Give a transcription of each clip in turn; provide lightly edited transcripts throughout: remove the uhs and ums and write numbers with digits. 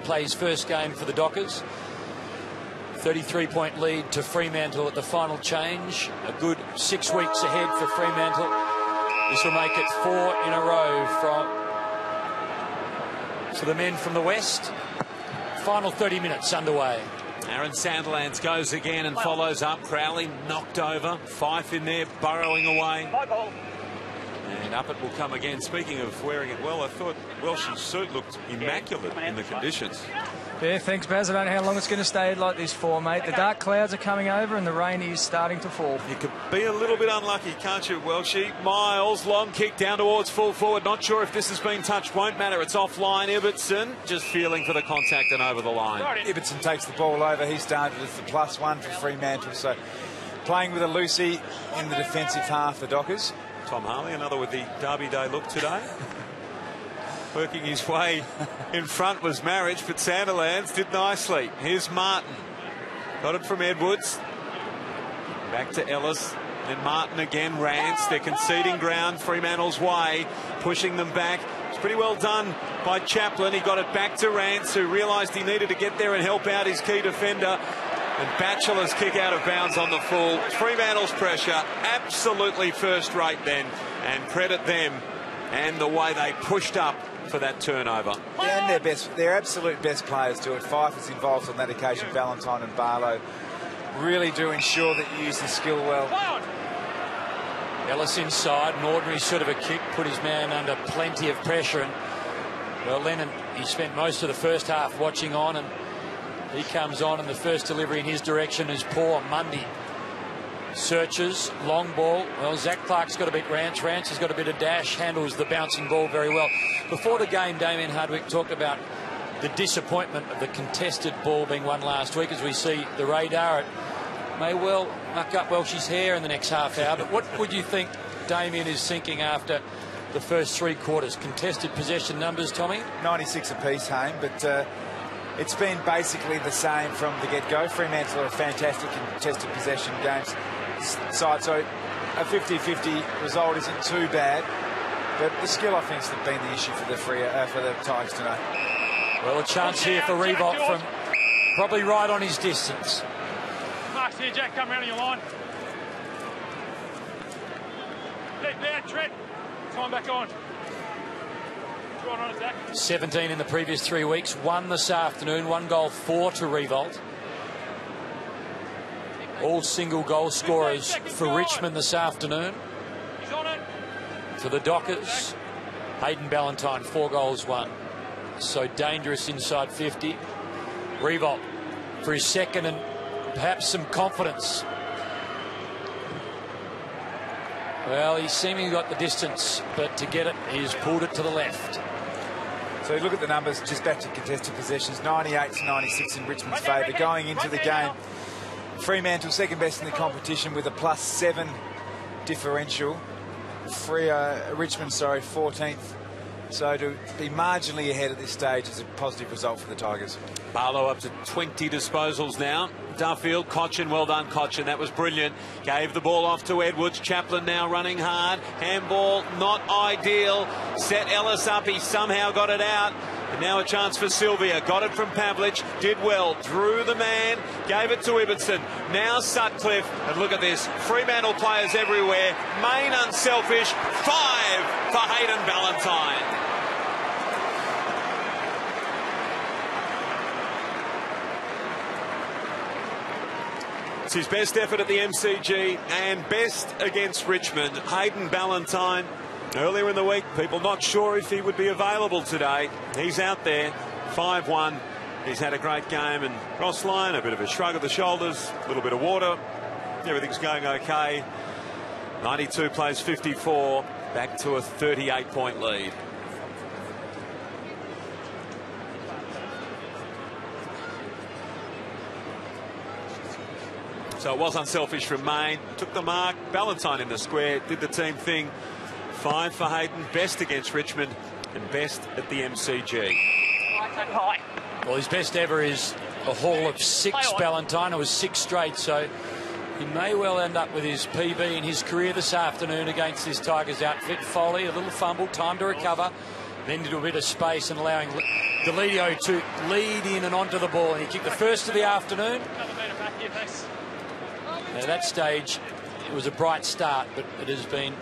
plays first game for the Dockers. 33-point lead to Fremantle at the final change. A good 6 weeks ahead for Fremantle. This will make it 4 in a row for the men from the West. Final 30 minutes underway. Aaron Sandilands goes again and follows up. Crowley knocked over. Fife in there, burrowing away. And up it will come again. Speaking of wearing it well, I thought Welsh's suit looked immaculate in the conditions. Yeah, thanks, Baz. I don't know how long it's going to stay like this for, mate. The dark clouds are coming over and the rain is starting to fall. You could be a little bit unlucky, can't you, Welshie? Miles, long kick down towards full forward. Not sure if this has been touched. Won't matter. It's offline. Ibbotson just feeling for the contact and over the line. Ibbotson takes the ball over. He started as the +1 for Fremantle. So playing with a Lucy in the defensive half, the Dockers. Tom Harley, another with the Derby Day look today. Working his way in front was Marriage, but Sandilands did nicely. Here's Martin. Got it from Edwards. Back to Ellis. Then Martin again. Rance. They're conceding ground Fremantle's way. Pushing them back. It's pretty well done by Chaplin. He got it back to Rance, who realised he needed to get there and help out his key defender. And Batchelor's kick out of bounds on the full. Fremantle's pressure. Absolutely first rate then. And credit them and the way they pushed up for that turnover. Yeah, and their absolute best players do it. Fife is involved on that occasion. Valentine and Barlow really do ensure that you use the skill well. Ellis inside, an ordinary sort of a kick, put his man under plenty of pressure. And well, Lennon, he spent most of the first half watching on, and he comes on, and the first delivery in his direction is poor. Mundy searches, long ball. Well, Zach Clark's got to beat Rance. Rance has got a bit of dash, handles the bouncing ball very well. Before the game, Damien Hardwick talked about the disappointment of the contested ball being won last week. As we see the radar, it may well muck up Welsh's hair in the next half hour. But what would you think Damien is thinking after the first 3 quarters? Contested possession numbers, Tommy? 96 apiece, Hayne, but it's been basically the same from the get-go. Fremantle are a fantastic contested possession games side, so a 50-50 result isn't too bad, but the skill, I think, has been the issue for the Tigers tonight. Well, a chance here for Revolt from probably right on his distance. Mark's here, Jack, come round on your line. Deep down, Trent. Time back on. 17 in the previous 3 weeks, 1 this afternoon, 1 goal, 4 to Revolt. All single goal scorers for Richmond this afternoon. For the Dockers, Hayden Ballantyne, 4 goals, 1. So dangerous inside 50. Revolt for his second and perhaps some confidence. Well, he's seemingly got the distance, but to get it, he's pulled it to the left. So you look at the numbers, just back to contested possessions, 98 to 96 in Richmond's favour. Going into the game, Fremantle second best in the competition with a +7 differential. Richmond, 14th. So to be marginally ahead at this stage is a positive result for the Tigers. Barlow up to 20 disposals now. Duffield, Cochin, well done, Cochin. That was brilliant. Gave the ball off to Edwards. Chaplin now running hard. Handball, not ideal. Set Ellis up. He somehow got it out. And now a chance for Sylvia. Got it from Pavlich. Did well. Drew the man. Gave it to Ibbotson. Now Sutcliffe. And look at this. Fremantle players everywhere. Main unselfish. 5 for Hayden Ballantyne. It's his best effort at the MCG and best against Richmond. Hayden Ballantyne, earlier in the week, people not sure if he would be available today. He's out there, 5-1. He's had a great game, and Ross Lyon, a bit of a shrug of the shoulders, a little bit of water. Everything's going okay. 92 plays 54, back to a 38-point lead. So it was unselfish from Main. Took the mark. Ballantyne in the square. Did the team thing. 5 for Hayden. Best against Richmond and best at the MCG. Well, his best ever is a haul of 6, Ballantyne. It was 6 straight, so he may well end up with his PB in his career this afternoon against this Tigers outfit. Foley, a little fumble, time to recover. Then into a bit of space and allowing Deledio to lead in and onto the ball. And he kicked the first of the afternoon. At that stage, it was a bright start, but it has been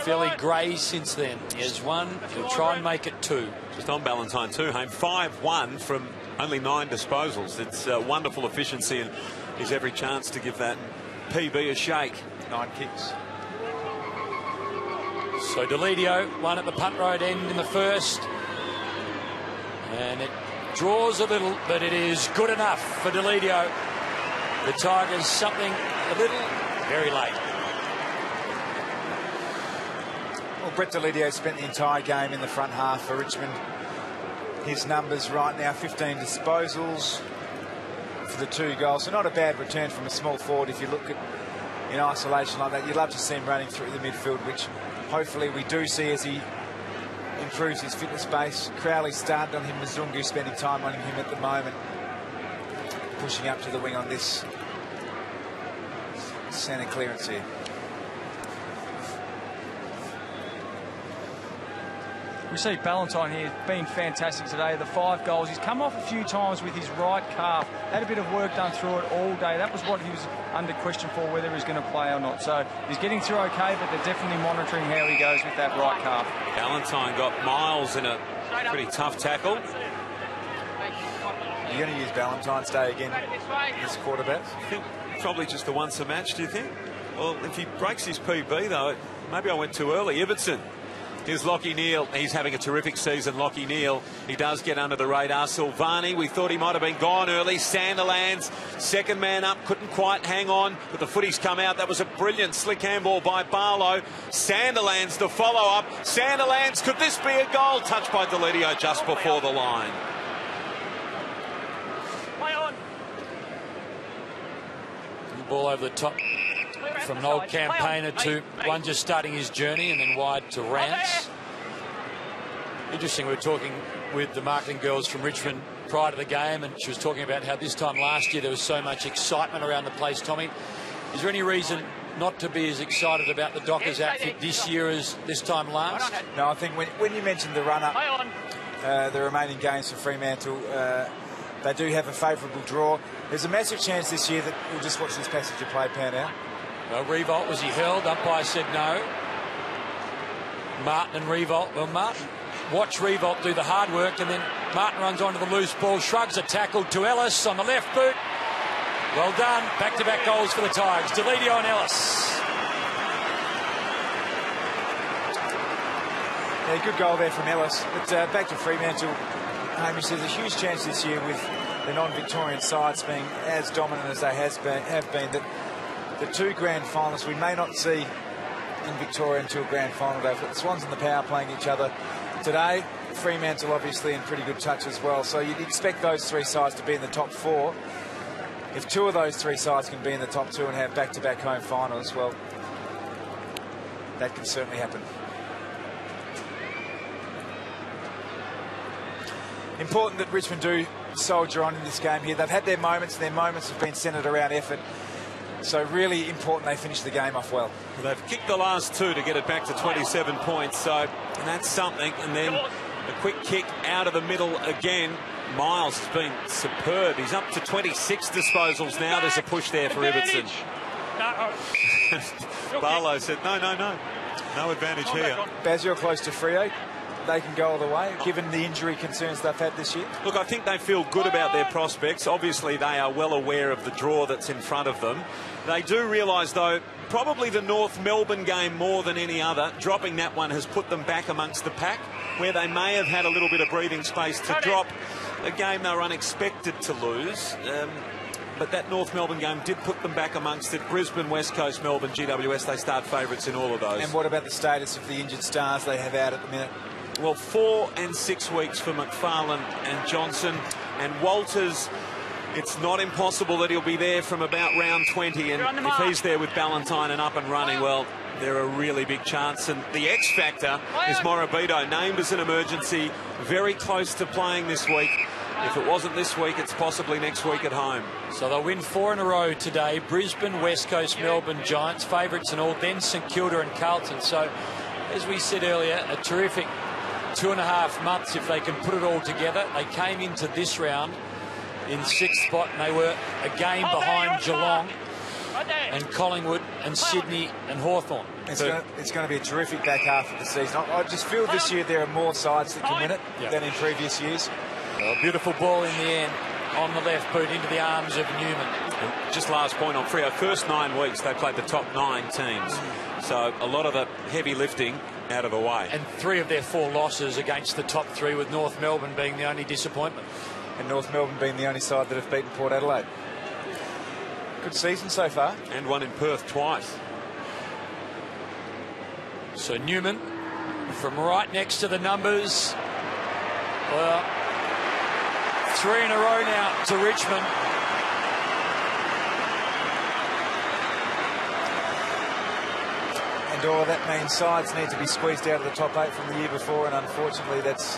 fairly grey since then. He has one. He'll try and make it 2. Just on Ballantyne too, Hame. 5-1 from only 9 disposals. It's wonderful efficiency, and he's every chance to give that PB a shake. 9 kicks. So Deledio, one at the punt road end in the first. And it draws a little, but it is good enough for Deledio. The Tigers something a little very late. Well, Brett Deledio spent the entire game in the front half for Richmond. His numbers right now, 15 disposals for the 2 goals. So not a bad return from a small forward if you look at in isolation like that. You'd love to see him running through the midfield, which hopefully we do see as he improves his fitness base. Crowley started on him, Mzungu spending time on him at the moment. Pushing up to the wing on this centre clearance here. We see Ballantyne here being fantastic today. The 5 goals. He's come off a few times with his right calf. Had a bit of work done through it all day. That was what he was under question for, whether he's going to play or not. So he's getting through okay, but they're definitely monitoring how he goes with that right calf. Ballantyne got Miles in a pretty tough tackle. You're going to use Ballantyne's Day again, this quarterback? I think probably just the once a match, do you think? Well, if he breaks his PB, though, maybe I went too early. Everton. Here's Lockie Neal. He's having a terrific season, Lockie Neal. He does get under the radar. Silvani, we thought he might have been gone early. Sandilands, second man up, couldn't quite hang on, but the footy's come out. That was a brilliant slick handball by Barlow. Sandilands to follow up. Sandilands, could this be a goal? Touched by Deledio just before the line. Ball over the top from an old campaigner to one just starting his journey, and then wide to Rance. Interesting, we were talking with the marketing girls from Richmond prior to the game, and she was talking about how this time last year there was so much excitement around the place. Tommy, is there any reason not to be as excited about the Dockers outfit this year as this time last? No, I think when you mentioned the run-up, the remaining games for Fremantle, they do have a favourable draw. There's a massive chance this year that we'll just watch this passage of play pan out. Well, Revolt, was he held? Umpire said no. Martin and Revolt. Well, Martin watch Revolt do the hard work, and then Martin runs onto the loose ball, shrugs a tackle to Ellis on the left boot. Well done. Back-to-back goals for the Tigers. Deledio and Ellis. Yeah, good goal there from Ellis. But back to Fremantle. Hamish, there's a huge chance this year with the non-Victorian sides being as dominant as they have been, that the 2 grand finalists we may not see in Victoria until grand final day. The Swans and the Power playing each other today. Fremantle obviously in pretty good touch as well. So you'd expect those 3 sides to be in the top 4. If 2 of those 3 sides can be in the top 2 and have back-to-back home finals, well, that can certainly happen. Important that Richmond do soldier on in this game here. They've had their moments, and their moments have been centred around effort. So really important they finish the game off well. They've kicked the last 2 to get it back to 27 points, so that's something. And then a quick kick out of the middle again. Miles has been superb. He's up to 26 disposals now. There's a push there for Everton. Barlow said, no advantage here. Baz, you're close to Freo. They can go all the way, given the injury concerns they've had this year? Look, I think they feel good about their prospects. Obviously, they are well aware of the draw that's in front of them. They do realise, though, probably the North Melbourne game more than any other, dropping that one has put them back amongst the pack, where they may have had a little bit of breathing space to drop a game they were unexpected to lose. But that North Melbourne game did put them back amongst it. Brisbane, West Coast, Melbourne, GWS, they start favourites in all of those. And what about the status of the injured stars they have out at the minute? Well, 4 and 6 weeks for McFarlane and Johnson. And Walters, it's not impossible that he'll be there from about round 20. And if he's there with Ballantyne and up and running, well, they're a really big chance. And the X factor is Morabito, named as an emergency, very close to playing this week. If it wasn't this week, it's possibly next week at home. So they'll win 4 in a row today. Brisbane, West Coast, Melbourne, Giants, favourites and all. Then St Kilda and Carlton. So, as we said earlier, a terrific 2.5 months if they can put it all together. They came into this round in 6th spot, and they were a game behind Geelong and Collingwood and Sydney and Hawthorn. It's going to be a terrific back half of the season. I just feel this year there are more sides that can win it than in previous years. Well, beautiful ball in the end on the left boot into the arms of Newman. Just last point on Freo. First 9 weeks they played the top 9 teams. So a lot of the heavy lifting out of the way. And 3 of their 4 losses against the top 3, with North Melbourne being the only disappointment. And North Melbourne being the only side that have beaten Port Adelaide. Good season so far. And one in Perth twice. So Newman from right next to the numbers. Well, 3 in a row now to Richmond. And all of that means sides need to be squeezed out of the top 8 from the year before, and unfortunately that's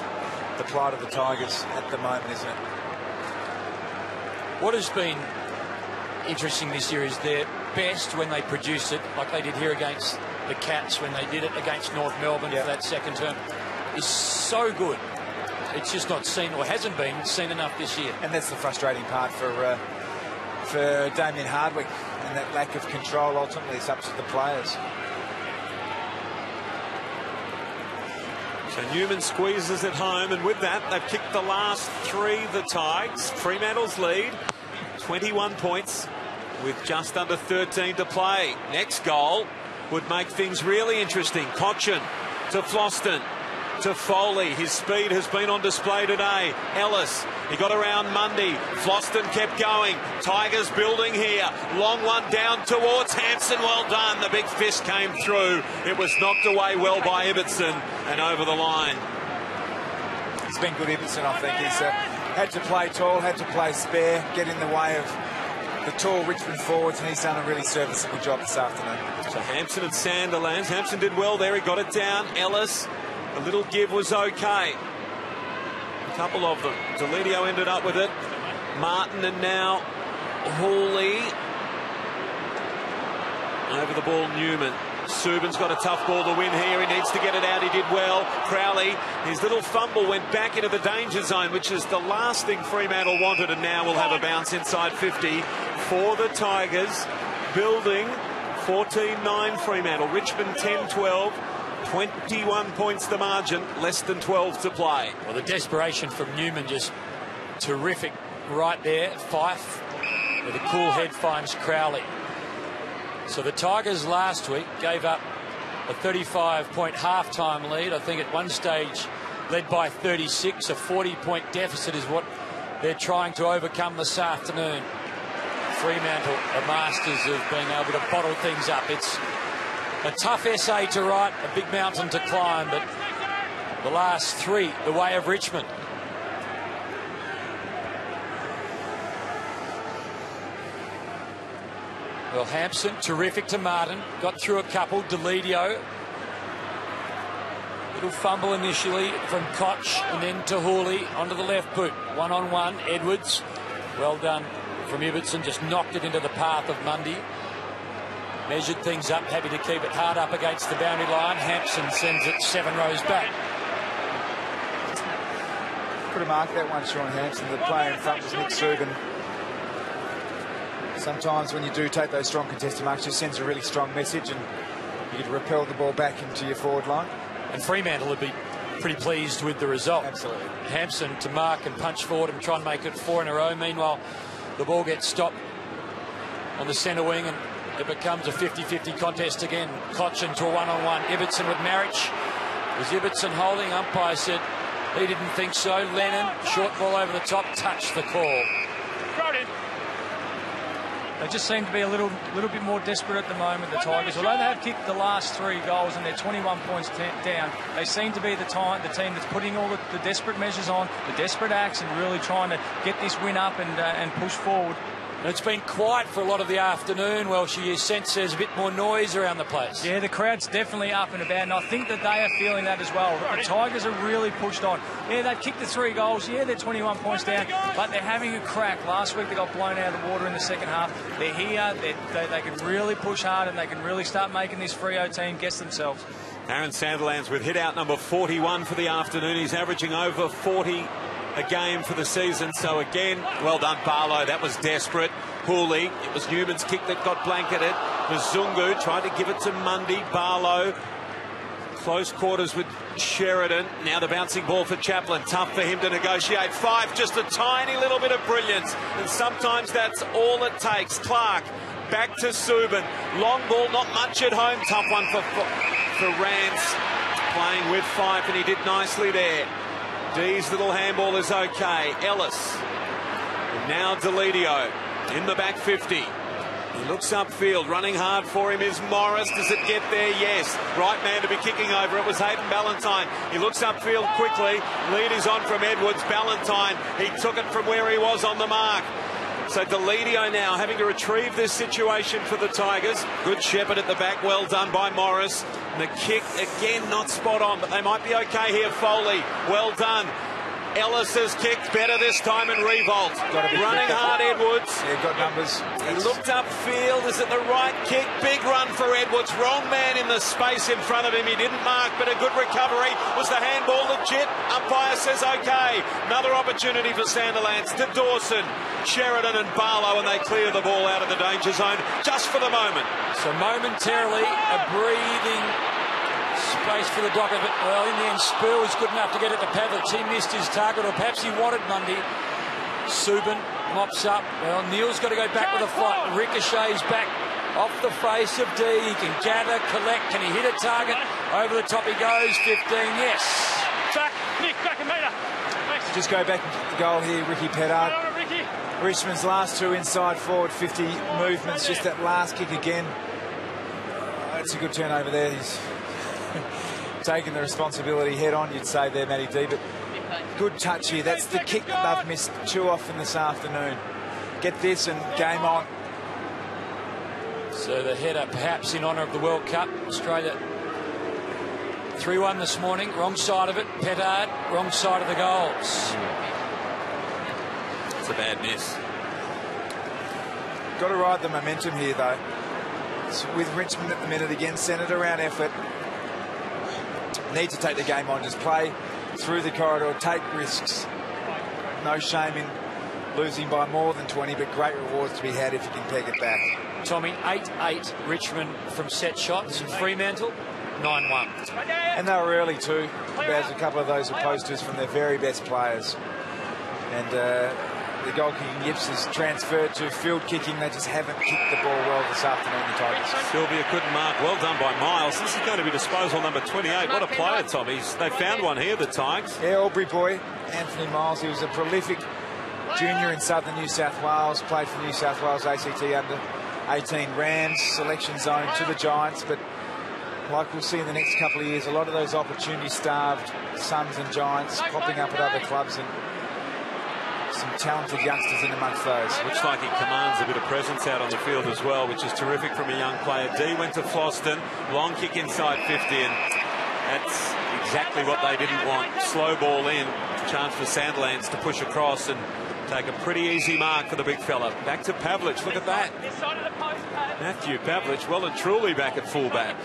the plight of the Tigers at the moment, isn't it? What has been interesting this year is their best when they produce it, like they did here against the Cats when they did it against North Melbourne for that second term, is so good. It's just not seen, or hasn't been seen enough this year. And that's the frustrating part for Damien Hardwick, and that lack of control. Ultimately it's up to the players. So Newman squeezes it home, and with that they've kicked the last 3, the Tigers. Fremantle's lead, 21 points with just under 13 to play. Next goal would make things really interesting. Cochin to Floston to Foley. His speed has been on display today. Ellis, he got around Mundy. Floston kept going. Tigers building here. Long one down towards Hampson. Well done. The big fist came through. It was knocked away well by Ibbotson and over the line. It's been good, Ibbotson, I think. He's had to play tall, had to play spare, get in the way of the tall Richmond forwards, and he's done a really serviceable job this afternoon. So Hampson and Sanderlands. Hampson did well there. He got it down. Ellis, a little give was okay. A couple of them. Deledio ended up with it. Martin and now Hawley. Over the ball, Newman. Subban's got a tough ball to win here. He needs to get it out. He did well. Crowley, his little fumble went back into the danger zone, which is the last thing Fremantle wanted, and now we'll have a bounce inside 50 for the Tigers. Building 14-9 Fremantle. Richmond 10-12. 21 points the margin, less than 12 to play. Well, the desperation from Newman just terrific right there. Fife with a cool head finds Crowley. So the Tigers last week gave up a 35-point half-time lead. I think at one stage led by 36. A 40-point deficit is what they're trying to overcome this afternoon. Fremantle are masters of being able to bottle things up. It's a tough essay to write, a big mountain to climb, but the last 3 the way of Richmond. Well, Hampson, terrific to Martin. Got through a couple. Deledio. Little fumble initially from Koch, and then to Hawley onto the left boot. 1-on-1. Edwards. Well done from Ibbotson. Just knocked it into the path of Mundy. Measured things up. Happy to keep it hard up against the boundary line. Hampson sends it 7 rows back. Could have marked that one, Sean Hampson. The player in front was Nick Subban. Sometimes when you do take those strong contested marks, it just sends a really strong message, and you could repel the ball back into your forward line. And Fremantle would be pretty pleased with the result. Absolutely. Hampson to mark and punch forward and try and make it 4 in a row. Meanwhile, the ball gets stopped on the centre wing, and it becomes a 50-50 contest again. Cochin to a 1-on-1. Ibbotson with Marich. Was Ibbotson holding? Umpire said he didn't think so. Lennon, short ball over the top, touched the call. They just seem to be a little bit more desperate at the moment, the Tigers. Although they have kicked the last 3 goals and they're 21 points down, they seem to be the team that's putting all the desperate measures on, the desperate acts, and really trying to get this win up and push forward. And it's been quiet for a lot of the afternoon. Well, you sense there's a bit more noise around the place. Yeah, the crowd's definitely up and about, and I think that they are feeling that as well. The Tigers are really pushed on. Yeah, they've kicked the 3 goals. Yeah, they're 21 points down, but they're having a crack. Last week they got blown out of the water in the second half. They're here. They can really push hard, and they can really start making this Freo team guess themselves. Aaron Sandilands with hit out number 41 for the afternoon. He's averaging over 40 a game for the season. So again, well done, Barlow. That was desperate. Hooley, it was Newman's kick that got blanketed. Mzungu tried to give it to Mundy. Barlow, close quarters with Sheridan. Now the bouncing ball for Chaplin. Tough for him to negotiate. Five, just a tiny little bit of brilliance. And sometimes that's all it takes. Clark, back to Subin. Long ball, not much at home. Tough one for Rance. Playing with Fife, and he did nicely there. D's little handball is okay. Ellis. And now Deledio in the back 50. He looks upfield. Running hard for him is Morris. Does it get there? Yes. Right man to be kicking over. It was Hayden Ballantyne. He looks upfield quickly. Lead is on from Edwards. Ballantyne, he took it from where he was on the mark. So Deledio now having to retrieve this situation for the Tigers. Good shepherd at the back. Well done by Morris. And the kick, again, not spot on, but they might be okay here. Foley, well done. Ellis has kicked better this time in Revolt. Running hard, Edwards. Yeah, got numbers. He looked upfield. Is it the right kick? Big run for Edwards. Wrong man in the space in front of him. He didn't mark, but a good recovery. Was the handball legit? Umpire says okay. Another opportunity for Sandilands to Dawson, Sheridan and Barlow, and they clear the ball out of the danger zone just for the moment. So momentarily a breathing space for the Docker, but well, in the end, Spur was good enough to get it to Pavlich. He missed his target, or perhaps he wanted Mundy. Subin mops up. Well, Neil's got to go back with a fight. Ricochets back off the face of D. He can gather, collect. Can he hit a target? Over the top he goes. 15, yes. Back, Nick, back a metre. Thanks. Just go back and kick the goal here, Ricky Pettard. Well done, Ricky. Richmond's last two inside forward 50 movements. Just that last kick again. It's a good turnover there. He's taking the responsibility head on, you'd say there, Matty D, but good touch here. That's the kick that they've missed too often this afternoon. Get this and game on. So the header perhaps in honour of the World Cup. Australia 3-1 this morning. Wrong side of it. Pettard, wrong side of the goals. It's a bad miss. Got to ride the momentum here, though. It's with Richmond at the minute again, centred around effort. Need to take the game on, just play through the corridor, take risks. No shame in losing by more than 20, but great rewards to be had if you can peg it back. Tommy, 8-8 Richmond from set shots. Fremantle, 9-1. And they were early too. There's a couple of those are posters from their very best players. And the goal kicking Yips has transferred to field kicking. They just haven't kicked the ball well this afternoon, the Tigers. Sylvia couldn't mark. Well done by Miles. This is going to be disposal number 28. What a player, Tommy. They found one here, the Tigers. Yeah, Albury boy, Anthony Miles. He was a prolific junior in southern New South Wales. Played for New South Wales ACT under 18 Rams. Selection zone to the Giants. But like we'll see in the next couple of years, a lot of those opportunity-starved Suns and Giants popping up at other clubs, and some talented youngsters in amongst those. Looks like he commands a bit of presence out on the field as well, which is terrific from a young player. D went to Floston, long kick inside 50, and that's exactly what they didn't want. Slow ball in, chance for Sandilands to push across and take a pretty easy mark for the big fella. Back to Pavlich, look at that. Matthew Pavlich, well and truly back at fullback.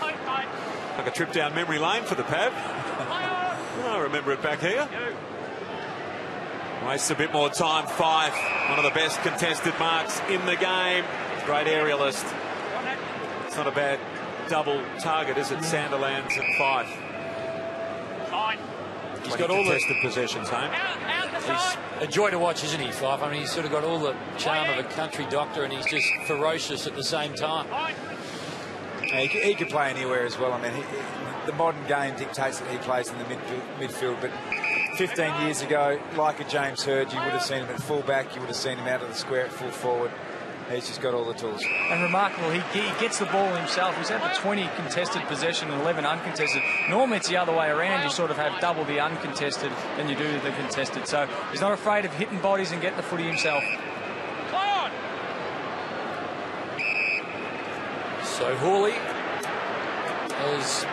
Like a trip down memory lane for the Pav. I remember it back here. Wastes a bit more time. Fife, one of the best contested marks in the game. Great aerialist. It's not a bad double target, is it? Sandilands and Fife. He's got all contested possessions home. He's a joy to watch, isn't he, Fife? I mean, he's sort of got all the charm of a country doctor, and he's just ferocious at the same time. Yeah, he could play anywhere as well. I mean, the modern game dictates that he plays in the midfield, but 15 years ago, like a James Hird, you would have seen him at full-back, you would have seen him out of the square at full forward. He's just got all the tools. And remarkable, he gets the ball himself. He's had the 20 contested possession and 11 uncontested. Normally it's the other way around. You sort of have double the uncontested than you do the contested. So he's not afraid of hitting bodies and getting the footy himself. So Hawley has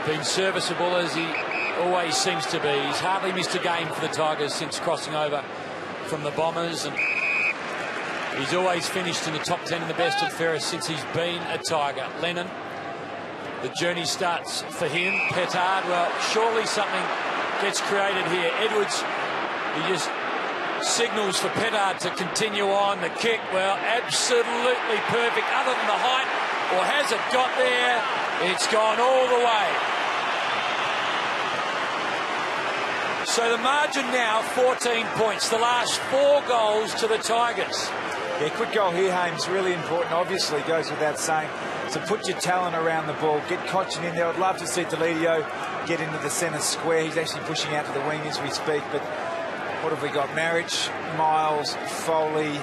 been serviceable as he always seems to be. He's hardly missed a game for the Tigers since crossing over from the Bombers, and he's always finished in the top 10 in the best and fairest since he's been a Tiger. Lennon The journey starts for him. Petard, well, surely something gets created here. Edwards, he just signals for Petard to continue on. The kick, well, absolutely perfect, other than the height. Or has it got there? It's gone all the way. So the margin now, 14 points. The last 4 goals to the Tigers. Yeah, quick goal here, Hames, really important. Obviously, goes without saying. So put your talent around the ball. Get Cochin in there. I'd love to see Deledio get into the centre square. He's actually pushing out to the wing as we speak. But what have we got? Marriage, Miles, Foley.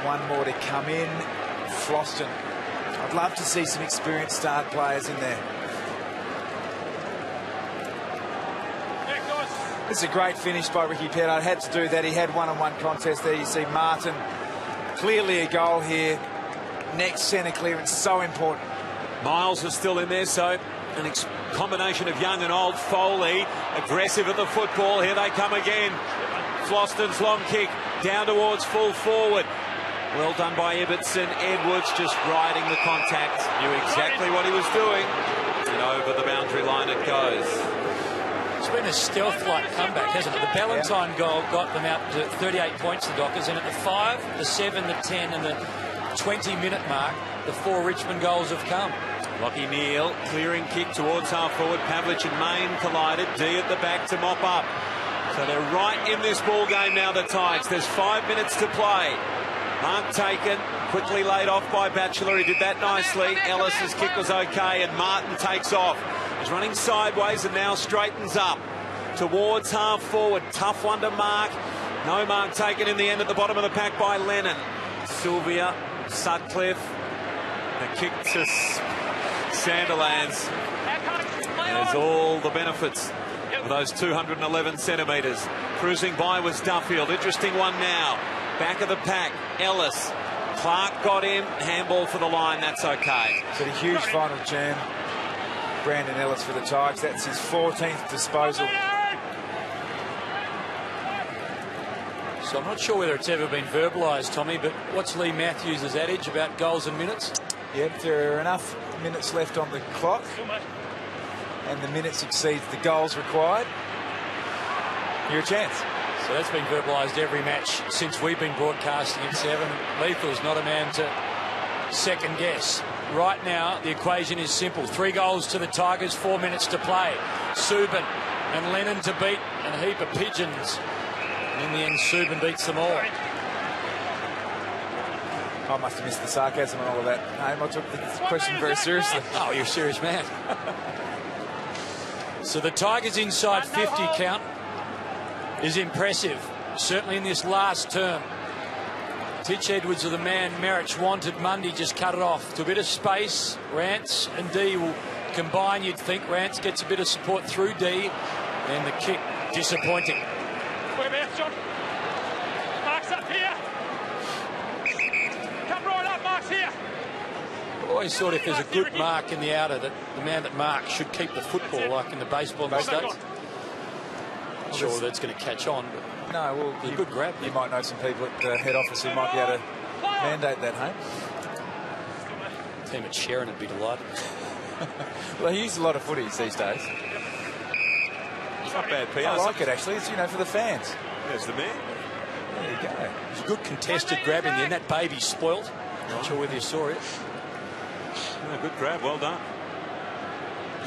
One more to come in. Floston. I'd love to see some experienced start players in there. It's a great finish by Ricky Petard. Had to do that. He had one-on-one contest there. You see Martin. Clearly a goal here. Next centre clearance, so important. Miles is still in there, so a combination of young and old. Foley, aggressive at the football. Here they come again. Floston's long kick down towards full forward. Well done by Ibbotson. Edwards just riding the contact. Knew exactly what he was doing. And over the boundary line it goes. It's been a stealth-like comeback, hasn't it? The Ballantyne goal got them out to 38 points, the Dockers, and at the 5, the 7, the 10 and the 20-minute mark, the 4 Richmond goals have come. Lockie Neal, clearing kick towards half-forward. Pavlich and Main collided. D at the back to mop up. So they're right in this ball game now, the Tigers. There's 5 minutes to play. Mark taken, quickly laid off by Batchelor. He did that nicely. Ellis's kick was okay, and Martin takes off. He's running sideways and now straightens up towards half-forward. Tough one to mark. No mark taken in the end at the bottom of the pack by Lennon. Sylvia, Sutcliffe. The kick to Sandilands. There's all the benefits of those 211 centimetres. Cruising by was Duffield. Interesting one now. Back of the pack, Ellis. Clark got him. Handball for the line. That's okay. So a huge final jam. Brandon Ellis for the Tigers. That's his 14th disposal. So I'm not sure whether it's ever been verbalised, Tommy, but what's Lee Matthews' adage about goals and minutes? Yep, there are enough minutes left on the clock, and the minutes exceeds the goals required. You're a chance. So that's been verbalised every match since we've been broadcasting at 7. Lethal's not a man to second guess. Right now, the equation is simple. 3 goals to the Tigers, 4 minutes to play. Subin and Lennon to beat, and a heap of pigeons. And in the end, Subin beats them all. I must have missed the sarcasm and all of that. I took the question very seriously. Oh, you're a serious man. So the Tigers inside 50 count is impressive, certainly in this last term. Titch Edwards, of the man Merich wanted Monday, just cut it off to a bit of space. Rance and D will combine, you'd think. Rance gets a bit of support through D, and the kick disappointing. Whereabouts, John? Mark's up here. Come right up, Mark's here. Always thought if there's a good mark in the outer, that the man that marks should keep the football, like in the baseball in the States. Not sure that's going to catch on, but no, well, a good grab. You might know some people at the head office who might be able to mandate that, hey? Team at Sharon would be delighted. Well, he uses a lot of footies these days. It's not bad, PR. I like it, actually. It's, for the fans. There's the man. There you go. It was a good contested grab in the end. That baby's spoilt. Not sure whether you saw it. Yeah, good grab, well done.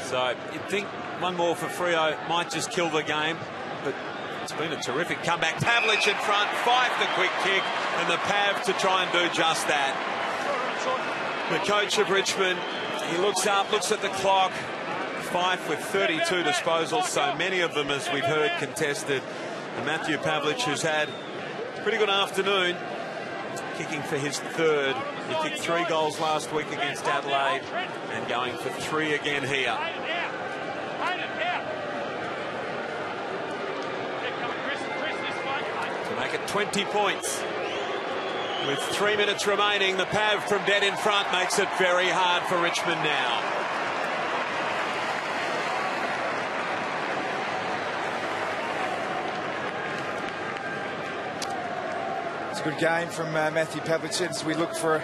So you'd think one more for Freo might just kill the game, but it's been a terrific comeback. Pavlich in front, Fife the quick kick, and the Pav to try and do just that. The coach of Richmond, he looks up, looks at the clock. Fife with 32 disposals, so many of them, as we've heard, contested. And Matthew Pavlich, who's had a pretty good afternoon, kicking for his 3rd. He kicked 3 goals last week against Adelaide and going for 3 again here. To make it 20 points. With 3 minutes remaining, the Pav from dead in front makes it very hard for Richmond now. It's a good game from Matthew Pavlich. As we look for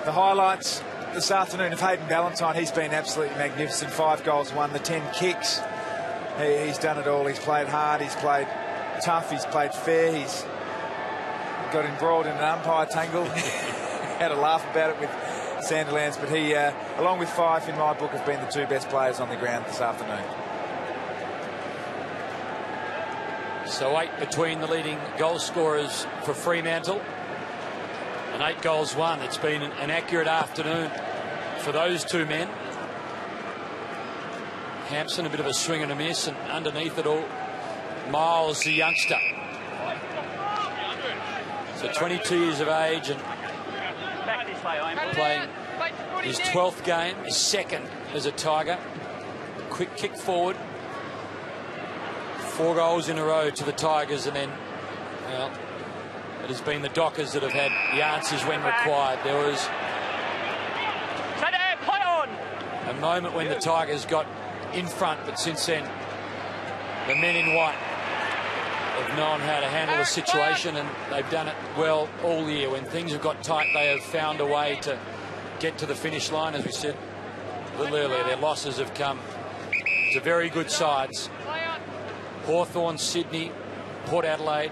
the highlights, this afternoon of Hayden Ballantyne. He's been absolutely magnificent. 5 goals, 1, the 10 kicks. He's done it all. He's played hard, he's played tough, he's played fair, he's got embroiled in an umpire tangle. Had a laugh about it with Sandilands, but he, along with Fife, in my book, have been the 2 best players on the ground this afternoon. So 8 between the leading goal scorers for Fremantle. And 8 goals won. It's been an accurate afternoon for those 2 men. Hampson, a bit of a swing and a miss, and underneath it all, Miles, the youngster. So 22 years of age and playing his 12th game, his 2nd as a Tiger. Quick kick forward. 4 goals in a row to the Tigers, and then, well, it has been the Dockers that have had the answers when required. There was a moment when the Tigers got in front, but since then the men in white have known how to handle the situation, and they've done it well all year. When things have got tight, they have found a way to get to the finish line. As we said a little earlier, their losses have come to very good sides: Hawthorn, Sydney, Port Adelaide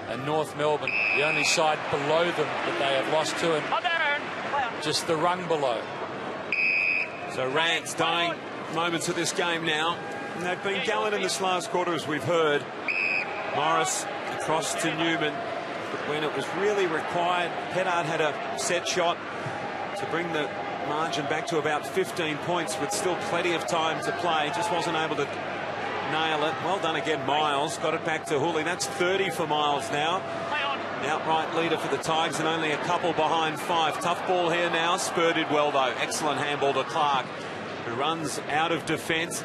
and North Melbourne. The only side below them that they have lost to, and just the rung below. So Rance dying moments of this game now, and they've been gallant in this last quarter, as we've heard. Morris across to Newman, but when it was really required, Pettard had a set shot to bring the margin back to about 15 points with still plenty of time to play. Just wasn't able to nail it. Well done again, Miles. Got it back to Hooley. That's 30 for Miles now. The outright leader for the Tigers, and only a couple behind Fife. Tough ball here now. Spur did well though. Excellent handball to Clark, who runs out of defence.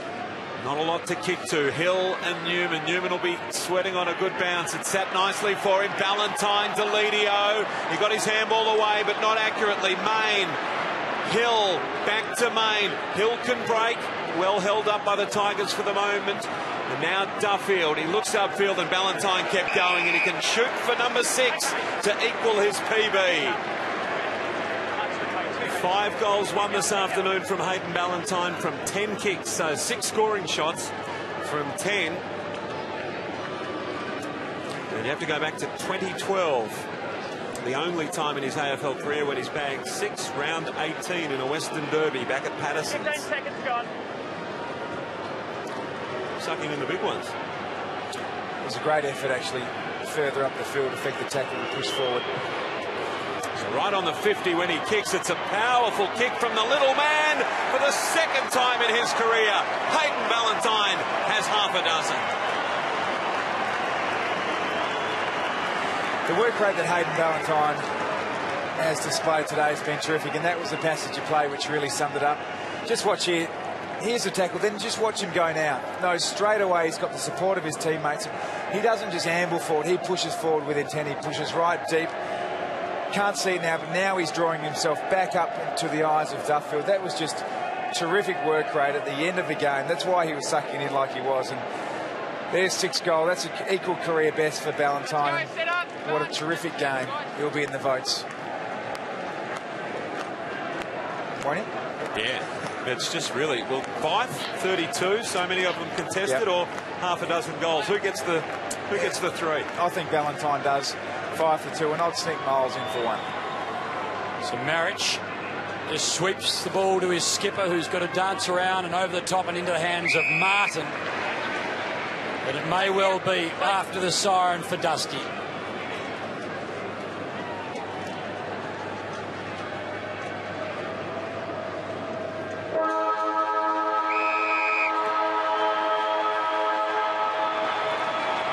Not a lot to kick to. Hill and Newman. Newman will be sweating on a good bounce. It sat nicely for him. Ballantyne, Deledio. He got his handball away, but not accurately. Main. Hill back to Main. Hill can break. Well held up by the Tigers for the moment. And now Duffield. He looks upfield, and Ballantyne kept going, and he can shoot for number 6 to equal his PB. 5 goals won this afternoon from Hayden Ballantyne from 10 kicks, so 6 scoring shots from 10. And you have to go back to 2012, the only time in his AFL career when he's bagged 6, round 18 in a Western Derby back at Patterson's. 15 seconds gone. Sucking in the big ones. It was a great effort, actually, further up the field, effect the tackle and push forward. So right on the 50 when he kicks. It's a powerful kick from the little man for the 2nd time in his career. Hayden Ballantyne has half a dozen. The work rate that Hayden Ballantyne has displayed today has been terrific, and that was the passage of play which really summed it up. Just watch here. Here's the tackle, then just watch him go now. No, straight away he's got the support of his teammates. He doesn't just amble forward, he pushes forward with intent. He pushes right deep. Can't see it now, but now he's drawing himself back up into the eyes of Duffield. That was just terrific work rate at the end of the game. That's why he was sucking in like he was. And there's 6 goals. That's an equal career best for Ballantyne. What a terrific game. He'll be in the votes. Pointing? Yeah, it's just really, well, Fife, 32, so many of them contested, or half a dozen goals. Who gets the 3? I think Ballantyne does. 5 for 2, and I'd sneak Miles in for 1. So Marich just sweeps the ball to his skipper, who's got to dance around and over the top and into the hands of Martin. But it may well be after the siren for Dusty.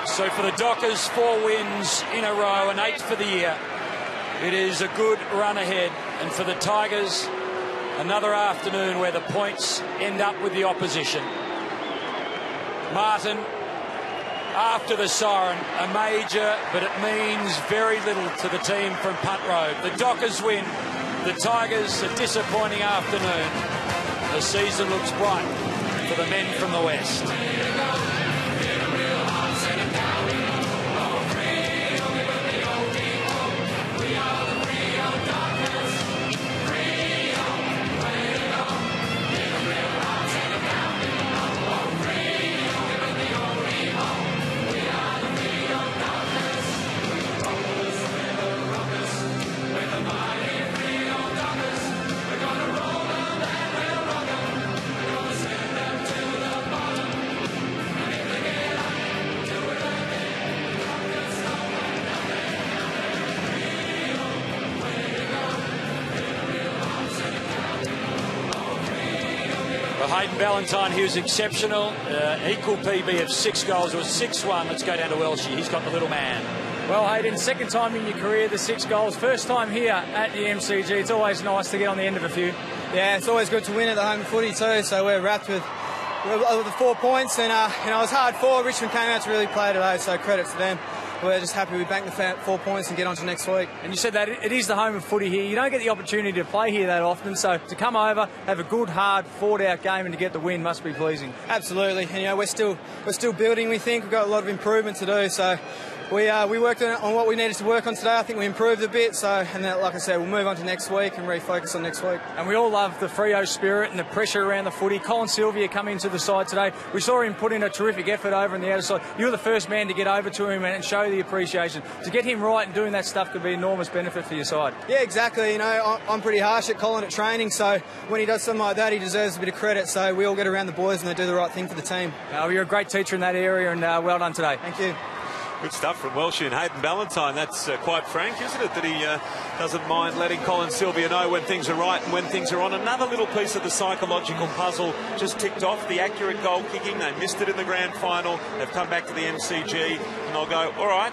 So for the Dockers, 4 wins in a row and 8 for the year. It is a good run ahead. And for the Tigers, another afternoon where the points end up with the opposition. Martin, after the siren, a major, but it means very little to the team from Punt Road. The Dockers win. The Tigers, a disappointing afternoon. The season looks bright for the men from the West. Well, Hayden Ballantyne, he was exceptional. Equal PB of 6 goals. It was 6-1. Let's go down to Welshie. He's got the little man. Well, Hayden, second time in your career, the 6 goals. First time here at the MCG. It's always nice to get on the end of a few. Yeah, it's always good to win at the home footy too, so we're wrapped with the 4 points. And, it was hard fought. Richmond came out to really play today, so credit to them. We're just happy we banked the 4 points and get on to next week. And you said that it is the home of footy here. You don't get the opportunity to play here that often, so to come over, have a good, hard, fought-out game and to get the win must be pleasing. Absolutely. And, we're still building, we think. We've got a lot of improvement to do, so we worked on what we needed to work on today. I think we improved a bit, and then, like I said, we'll move on to next week and refocus on next week. And we all love the Freo spirit and the pressure around the footy. Colin Sylvia come into the side today. We saw him put in a terrific effort over on the outer side. You were the first man to get over to him and show the appreciation. To get him right and doing that stuff could be enormous benefit for your side. Yeah, exactly. I'm pretty harsh at Colin at training, so when he does something like that, he deserves a bit of credit. So we all get around the boys and they do the right thing for the team. You're a great teacher in that area, and well done today. Thank you. Good stuff from Welshie and Hayden Ballantyne. That's quite frank, isn't it, that he doesn't mind letting Colin Sylvia know when things are right and when things are on. Another little piece of the psychological puzzle just ticked off. The accurate goal kicking. They missed it in the grand final. They've come back to the MCG and they'll go, all right,